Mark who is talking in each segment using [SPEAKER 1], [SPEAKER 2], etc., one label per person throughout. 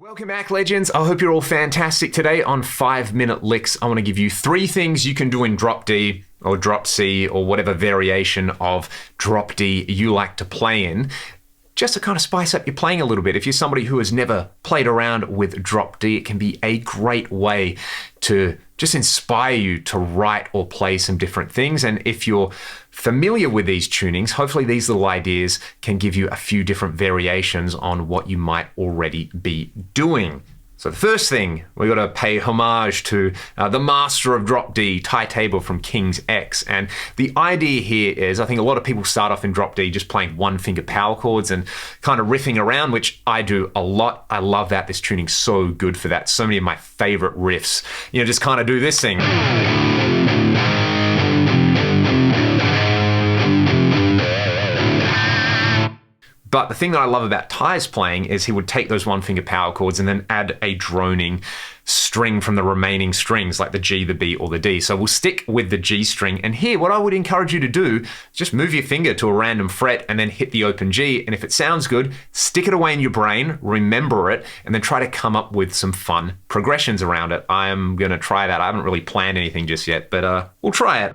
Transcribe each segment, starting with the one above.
[SPEAKER 1] Welcome back, legends. I hope you're all fantastic. Today on 5-Minute Licks, I want to give you 3 things you can do in drop D or drop C or whatever variation of drop D you like to play in, just to kind of spice up your playing a little bit. If you're somebody who has never played around with drop D, it can be a great way to just inspire you to write or play some different things. And if you're familiar with these tunings, hopefully these little ideas can give you a few different variations on what you might already be doing. So the first thing, we got to pay homage to the master of drop D, Ty Tabor from King's X. And the idea here is, I think a lot of people start off in drop D just playing one-finger power chords and kind of riffing around, which I do a lot. I love that. This tuning's so good for that. So many of my favorite riffs, you know, just kind of do this thing. But the thing that I love about Ty's playing is he would take those one-finger power chords and then add a droning string from the remaining strings, like the G, the B, or the D. So we'll stick with the G string. And here, what I would encourage you to do, just move your finger to a random fret and then hit the open G. And if it sounds good, stick it away in your brain, remember it, and then try to come up with some fun progressions around it. I am going to try that. I haven't really planned anything just yet, but we'll try it.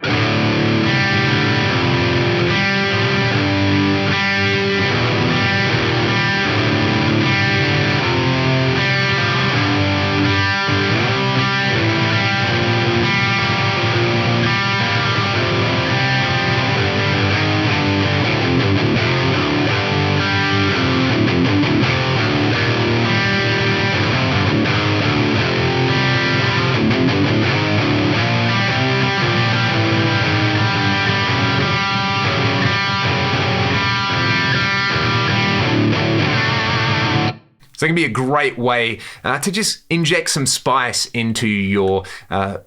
[SPEAKER 1] So it can be a great way to just inject some spice into your, I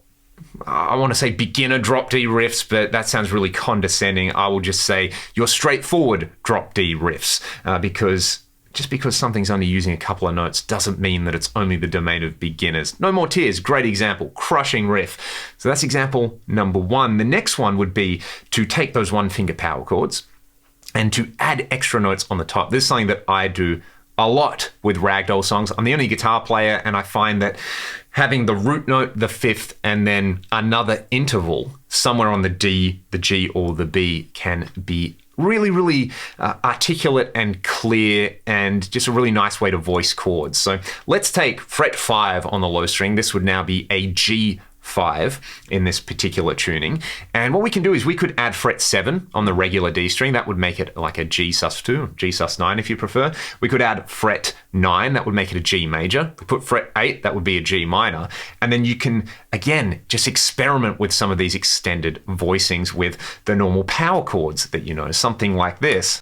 [SPEAKER 1] want to say beginner drop D riffs, but that sounds really condescending. I will just say your straightforward drop D riffs, because just because something's only using a couple of notes doesn't mean that it's only the domain of beginners. No More Tears, great example, crushing riff. So that's example number 1. The next one would be to take those one-finger power chords and to add extra notes on the top. This is something that I do a lot with ragdoll songs. I'm the only guitar player, and I find that having the root note, the 5th, and then another interval somewhere on the D, the G, or the B can be really, really articulate and clear, and just a really nice way to voice chords. So let's take fret 5 on the low string. This would now be a G5 in this particular tuning. And what we can do is we could add fret 7 on the regular D string. That would make it like a G sus2, G sus9 if you prefer. We could add fret 9, that would make it a G major. We put fret 8, that would be a G minor. And then you can, again, just experiment with some of these extended voicings with the normal power chords that you know, something like this.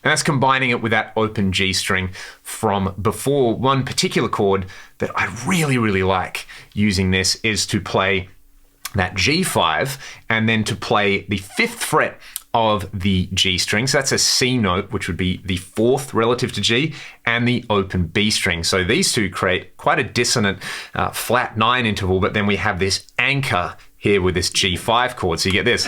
[SPEAKER 1] And that's combining it with that open G string from before. One particular chord that I really, really like using this is to play that G5 and then to play the 5th fret of the G string. So that's a C note, which would be the 4th relative to G, and the open B string. So these two create quite a dissonant flat 9 interval, but then we have this anchor here with this G5 chord. So you get this.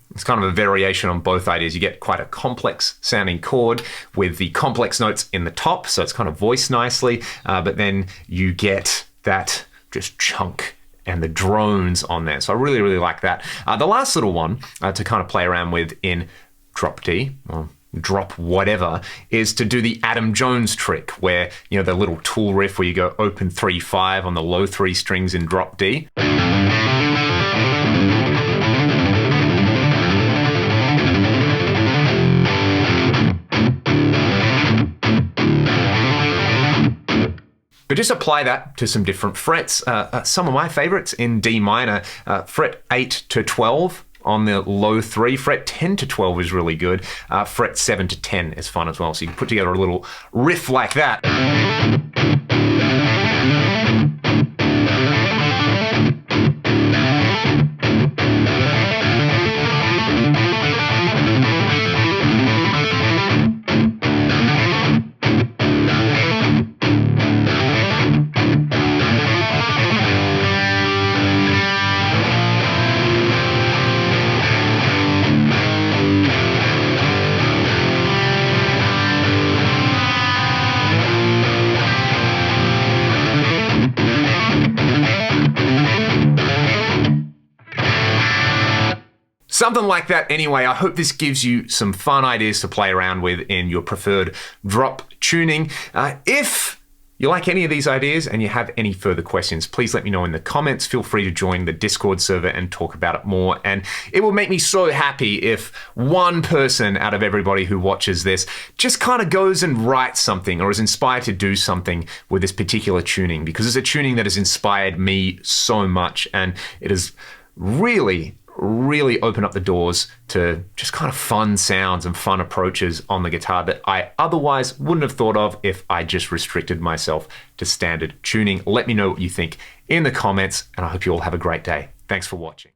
[SPEAKER 1] It's kind of a variation on both ideas. You get quite a complex sounding chord with the complex notes in the top, so it's kind of voiced nicely, but then you get that just chunk and the drones on there. So I really, really like that. The last little one to kind of play around with in drop D, or drop whatever, is to do the Adam Jones trick, where, you know, the little tool riff where you go open 3-5 on the low 3 strings in drop D. But just apply that to some different frets. Some of my favorites in D minor, fret 8 to 12 on the low 3, fret 10 to 12 is really good, fret 7 to 10 is fun as well. So you can put together a little riff like that. Something like that anyway. I hope this gives you some fun ideas to play around with in your preferred drop tuning. If you like any of these ideas and you have any further questions, please let me know in the comments. Feel free to join the Discord server and talk about it more. And it will make me so happy if one person out of everybody who watches this just kind of goes and writes something or is inspired to do something with this particular tuning, because it's a tuning that has inspired me so much, and it has really open up the doors to just kind of fun sounds and fun approaches on the guitar that I otherwise wouldn't have thought of if I just restricted myself to standard tuning. Let me know what you think in the comments, and I hope you all have a great day. Thanks for watching.